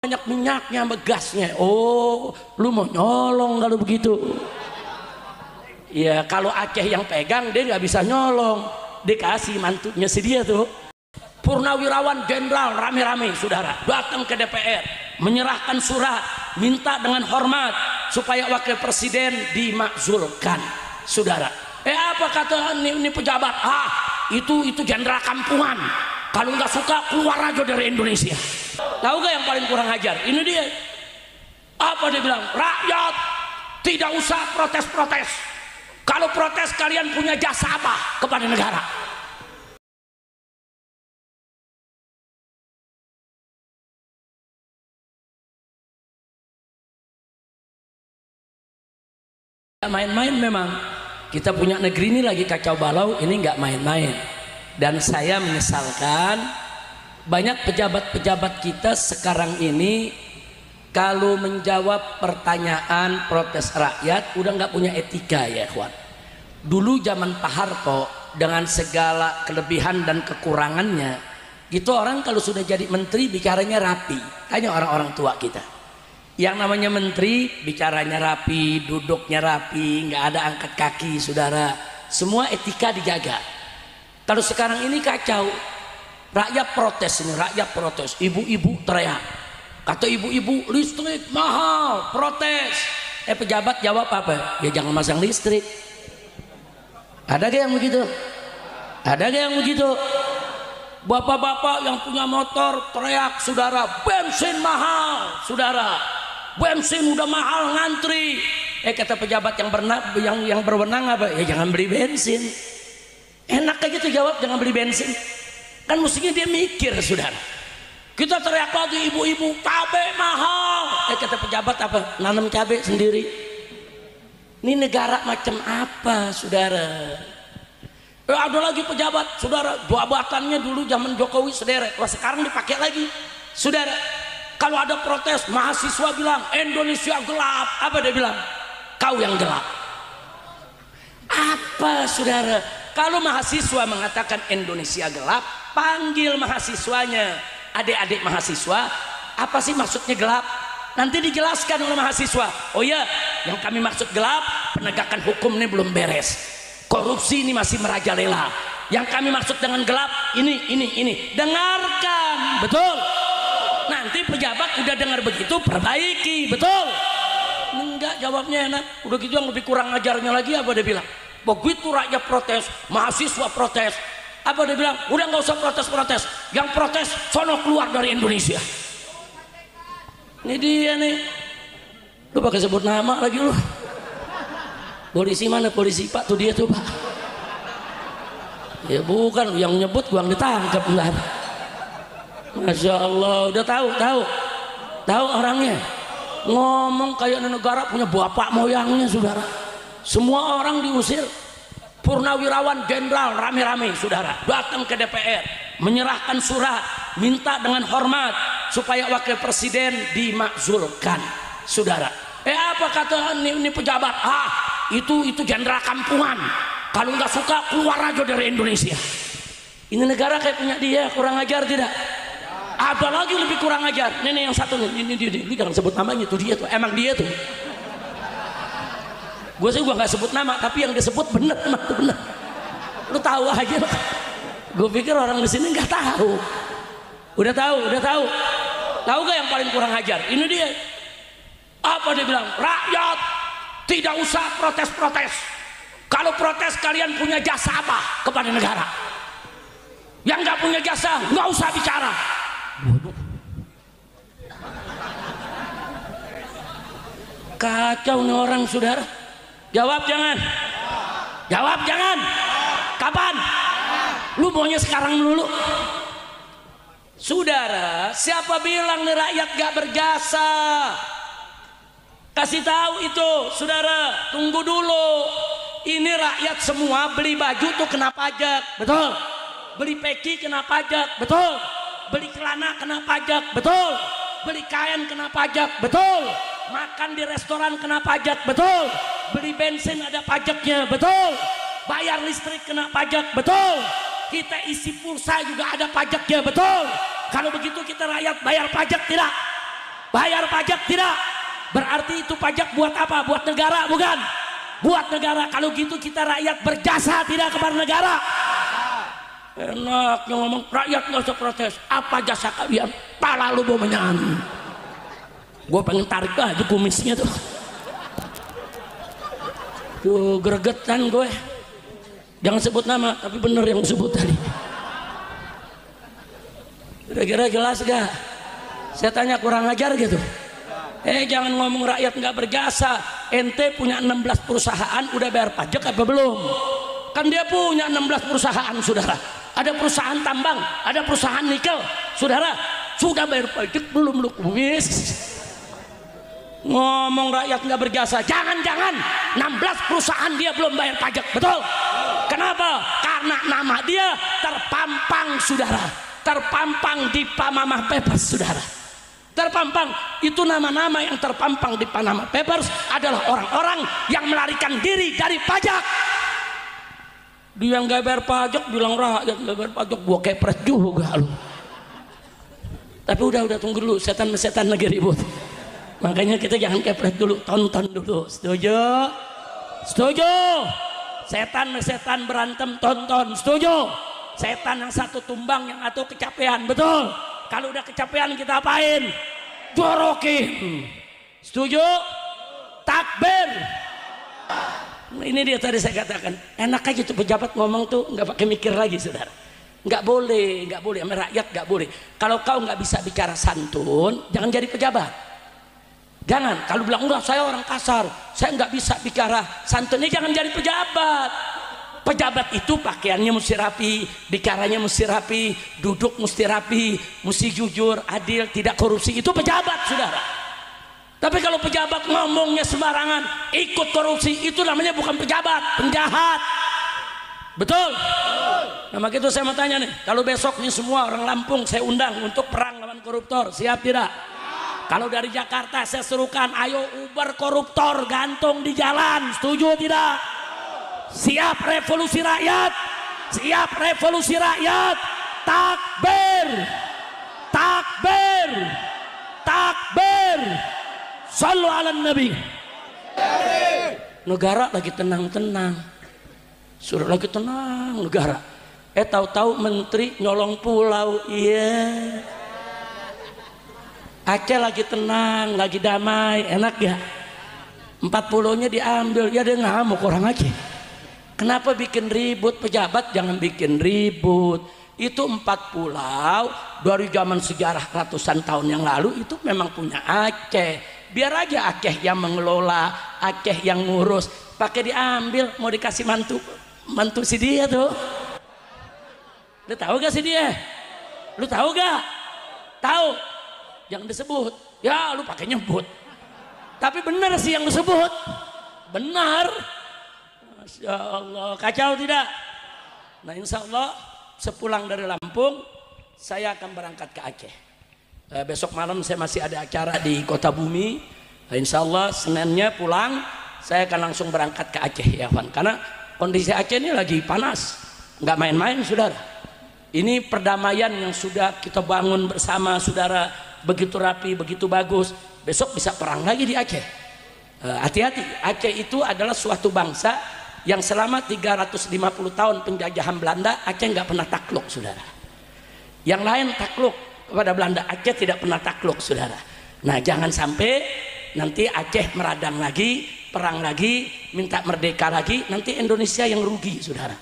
banyak minyaknya sama gasnya. Oh, lu mau nyolong kalau begitu. Ya kalau Aceh yang pegang dia nggak bisa nyolong, dikasih mantunya si dia tuh. Purnawirawan jenderal rame-rame saudara datang ke DPR menyerahkan surat minta dengan hormat supaya wakil presiden dimakzulkan saudara. Apa kata ini pejabat? Itu jenderal kampungan, kalau nggak suka keluar aja dari Indonesia. Tahu gak yang paling kurang ajar? Ini dia. Apa dia bilang? Rakyat tidak usah protes-protes. Kalau protes kalian punya jasa apa kepada negara? Main-main memang. Kita punya negeri ini lagi kacau balau, ini nggak main-main. Dan saya menyesalkan banyak pejabat-pejabat kita sekarang ini kalau menjawab pertanyaan protes rakyat udah nggak punya etika ya kawan. Dulu zaman Pak Harto dengan segala kelebihan dan kekurangannya, itu orang kalau sudah jadi menteri bicaranya rapi. Tanya orang-orang tua kita. Yang namanya menteri bicaranya rapi, duduknya rapi, nggak ada angkat kaki saudara. Semua etika dijaga. Kalau sekarang ini kacau. Rakyat protes ini, rakyat protes. Ibu-ibu teriak. Kata ibu-ibu, listrik mahal, protes. Pejabat jawab apa? Ya jangan masang listrik. Ada gak yang begitu? Ada gak yang begitu? Bapak-bapak yang punya motor teriak saudara, bensin mahal saudara. Bensin udah mahal ngantri. Kata pejabat yang berwenang apa? Ya jangan beli bensin. Enak aja tuh jawab jangan beli bensin. Kan mestinya dia mikir saudara. Kita teriak lagi ibu-ibu cabai mahal. Kata pejabat apa? Nanam cabai sendiri. Ini negara macam apa saudara? Ada lagi pejabat saudara, jabatannya dulu zaman Jokowi sederet, wah sekarang dipakai lagi saudara. Kalau ada protes mahasiswa bilang Indonesia gelap, apa dia bilang? Kau yang gelap. Apa saudara? Kalau mahasiswa mengatakan Indonesia gelap, panggil mahasiswanya. Adik-adik mahasiswa, apa sih maksudnya gelap? Nanti dijelaskan oleh mahasiswa. Oh ya, yang kami maksud gelap, penegakan hukum ini belum beres, korupsi ini masih merajalela. Yang kami maksud dengan gelap ini. Dengarkan, betul. Nanti pejabat udah dengar begitu perbaiki, betul. Enggak, jawabnya enak. Udah gitu yang lebih kurang ajarnya lagi apa dia bilang? Begitu rakyat protes, mahasiswa protes, apa dia bilang? Udah nggak usah protes-protes. Yang protes sono keluar dari Indonesia. Ini dia nih. Lu pakai sebut nama lagi lu. Polisi mana polisi Pak? Tuh dia tuh Pak. Ya bukan yang nyebut gua yang ditangkap bentar. Masya Allah, udah tahu orangnya. Ngomong kayak negara punya bapak moyangnya saudara. Semua orang diusir. Purnawirawan jenderal rame-rame saudara datang ke DPR menyerahkan surat minta dengan hormat supaya wakil presiden dimakzulkan saudara. Apa kata ini pejabat? Itu jenderal kampungan, kalau nggak suka keluar aja dari Indonesia. Ini negara kayak punya dia, kurang ajar tidak? Ada lagi lebih kurang ajar. Ini yang satu nih, ini dia. Lu jangan sebut namanya, tuh dia tuh, emang dia tuh. Gue sih nggak sebut nama, tapi yang disebut bener, emang tuh bener. Lu tahu aja. Gue pikir orang di sini nggak tahu. Udah tahu. Tahu gak yang paling kurang ajar? Ini dia. Apa dia bilang? Rakyat tidak usah protes-protes. Kalau protes kalian punya jasa apa kepada negara? Yang nggak punya jasa nggak usah bicara. Kacau nih orang saudara. Jawab jangan. Kapan? Lu maunya sekarang dulu. Saudara, siapa bilang nih rakyat gak berjasa? Kasih tahu itu saudara. Tunggu dulu. Ini rakyat semua beli baju tuh kena pajak, betul? Beli peci kena pajak, betul? Beli celana kena pajak, betul? Beli kain kena pajak, betul? Makan di restoran kena pajak, betul? Beli bensin ada pajaknya, betul? Bayar listrik kena pajak, betul? Kita isi pulsa juga ada pajaknya, betul? Kalau begitu kita rakyat bayar pajak tidak? Bayar pajak tidak? Berarti itu pajak buat apa? Buat negara, bukan? Buat negara. Kalau gitu kita rakyat berjasa tidak kepada negara? Enak yang ngomong rakyat nggak usah protes. Apa jasa kalian? Pala lu bau menyan. Gue pengen tarik aja kumisnya tuh. Tuh gregetan gue. Jangan sebut nama, tapi bener yang sebut tadi. Kira-kira jelas gak? Saya tanya kurang ajar gitu. Jangan ngomong rakyat nggak berjasa. Ente punya 16 perusahaan, udah bayar pajak apa belum? Kan dia punya 16 perusahaan, saudara. Ada perusahaan tambang, ada perusahaan nikel, saudara. Sudah bayar pajak belum lu kumis? Ngomong rakyat nggak berjasa, jangan-jangan 16 perusahaan dia belum bayar pajak, betul? Kenapa? Karena nama dia terpampang, saudara. Terpampang di Panama Papers, saudara. Terpampang, itu nama-nama yang terpampang di Panama Papers adalah orang-orang yang melarikan diri dari pajak. Dia nggak bayar pajak, bilang rakyat nggak bayar pajak, gua kepret juga lu. Tapi udah tunggu dulu, setan lagi ribut. Makanya kita jangan kepret dulu, tonton dulu. Setuju? Setuju? Setan berantem, tonton. Setuju? Setan yang satu tumbang, yang satu kecapean, betul? Kalau udah kecapean kita apain? Jorokin. Setuju? Takbir. Ini dia tadi saya katakan, enak aja tuh pejabat ngomong tuh nggak pakai mikir lagi, saudara. Nggak boleh sama rakyat nggak boleh. Kalau kau nggak bisa bicara santun, jangan jadi pejabat. Jangan, kalau bilang enggak saya orang kasar, saya nggak bisa bicara santunnya, jangan jadi pejabat. Pejabat itu pakaiannya mesti rapi, bicaranya mesti rapi, duduk mesti rapi, mesti jujur, adil, tidak korupsi. Itu pejabat, saudara. Tapi kalau pejabat ngomongnya sembarangan, ikut korupsi, itu namanya bukan pejabat, penjahat. Betul? Nah, maka itu saya mau tanya nih, kalau besok nih semua orang Lampung saya undang untuk perang lawan koruptor, siap tidak? Kalau dari Jakarta saya serukan, ayo uber koruptor, gantung di jalan, setuju tidak? Siap revolusi rakyat, siap revolusi rakyat. Takbir, takbir, takbir. Sallu ala nabi. Negara lagi tenang-tenang, suruh lagi tenang negara. Tahu-tahu menteri nyolong pulau, iya. Aceh lagi tenang, lagi damai, enak ya. 40-nya diambil, ya dia ngamuk orang Aceh. Kenapa bikin ribut? Pejabat jangan bikin ribut. Itu 4 pulau dari zaman sejarah ratusan tahun yang lalu itu memang punya Aceh. Biar aja Aceh yang mengelola, Aceh yang ngurus. Pakai diambil, mau dikasih mantu si dia tuh. Lu tahu gak si dia? Lu tahu gak? Tahu? Jangan disebut. Ya lu pakai nyebut. Tapi benar sih yang disebut. Benar. Masya Allah, kacau tidak? Nah insya Allah sepulang dari Lampung saya akan berangkat ke Aceh. Besok malam saya masih ada acara di Kota Bumi. Insya Allah Seninnya pulang saya akan langsung berangkat ke Aceh ya Wan. Karena kondisi Aceh ini lagi panas, nggak main-main saudara. Ini perdamaian yang sudah kita bangun bersama saudara, begitu rapi, begitu bagus. Besok bisa perang lagi di Aceh. Hati-hati, Aceh itu adalah suatu bangsa yang selama 350 tahun penjajahan Belanda, Aceh nggak pernah takluk saudara. Yang lain takluk kepada Belanda, Aceh tidak pernah takluk saudara. Nah jangan sampai nanti Aceh meradang lagi, perang lagi, minta merdeka lagi, nanti Indonesia yang rugi saudara.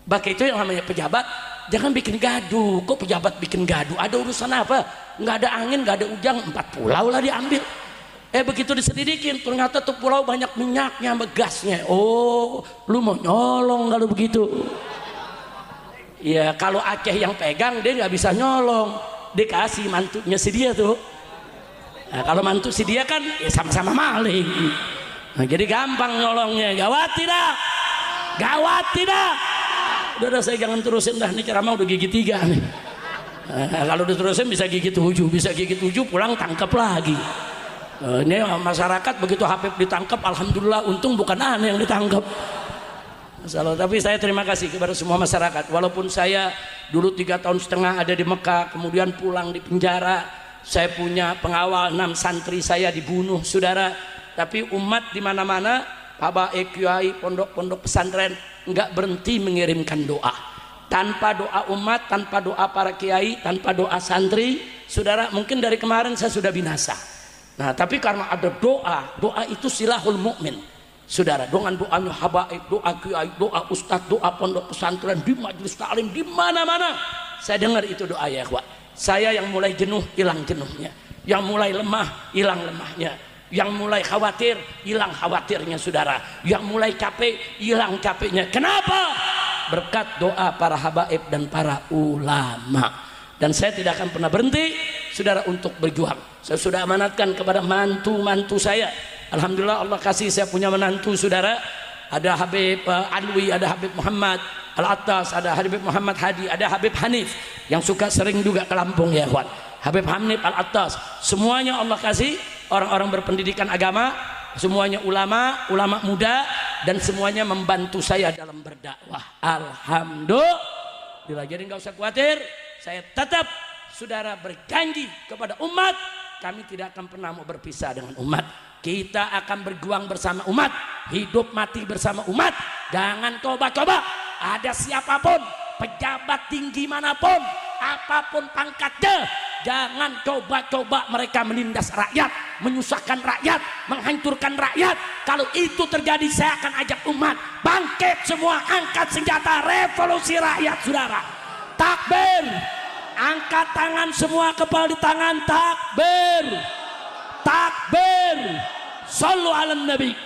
Bagi itu yang namanya pejabat, jangan bikin gaduh. Kok pejabat bikin gaduh? Ada urusan apa? Nggak ada angin, nggak ada ujang, 4 pulau lah diambil. Begitu diselidikin, ternyata tuh pulau banyak minyaknya, gasnya. Oh, lu mau nyolong kalau begitu? Ya kalau Aceh yang pegang dia nggak bisa nyolong, dikasih mantunya si dia tuh. Nah, kalau mantu si dia kan ya sama-sama maling. Nah, jadi gampang nyolongnya. Gawat tidak? Gawat tidak? Udah saya jangan terusin dah, nih ceramah udah gigi 3 nih. Kalau diterusin bisa gigi 7, bisa gigi 7 pulang tangkap lagi. Ini masyarakat begitu Habib ditangkap, alhamdulillah, untung bukan aneh yang ditangkap. Masalah. Tapi saya terima kasih kepada semua masyarakat. Walaupun saya dulu 3,5 tahun ada di Mekah, kemudian pulang di penjara, Saya punya pengawal 6 santri saya dibunuh saudara. Tapi umat di mana-mana, habaib, kiai, pondok-pondok pesantren enggak berhenti mengirimkan doa. Tanpa doa umat, tanpa doa para kiai, tanpa doa santri, saudara, mungkin dari kemarin saya sudah binasa. Nah, tapi karena ada doa, doa itu silahul mukmin. Saudara, dengan doanya habaib, doa kiai, doa ustadz, doa pondok pesantren, di majelis taklim, di mana-mana saya dengar itu doa ya ikhwah. Saya yang mulai jenuh, hilang jenuhnya. Yang mulai lemah, hilang lemahnya. Yang mulai khawatir, hilang khawatirnya saudara. Yang mulai capek, hilang capeknya. Kenapa? Berkat doa para habaib dan para ulama. Dan saya tidak akan pernah berhenti saudara untuk berjuang. Saya sudah amanatkan kepada mantu-mantu saya. Alhamdulillah Allah kasih saya punya menantu saudara. Ada Habib Alwi, ada Habib Muhammad Al-Attas, ada Habib Muhammad Hadi, ada Habib Hanif yang suka sering juga ke Lampung ya kawan. Habib Hanif Al-Attas, semuanya Allah kasih orang-orang berpendidikan agama, semuanya ulama, ulama muda, dan semuanya membantu saya dalam berdakwah. Alhamdulillah. Jadi nggak usah khawatir, saya tetap saudara berjanji kepada umat, kami tidak akan pernah mau berpisah dengan umat. Kita akan berjuang bersama umat, hidup mati bersama umat. Jangan coba-coba, ada siapapun, pejabat tinggi manapun, apapun pangkatnya, jangan coba-coba mereka menindas rakyat, menyusahkan rakyat, menghancurkan rakyat. Kalau itu terjadi, saya akan ajak umat bangkit semua, angkat senjata, revolusi rakyat saudara. Takbir, angkat tangan semua, kepala di tangan, takbir, takbir. Sallu ala nabi.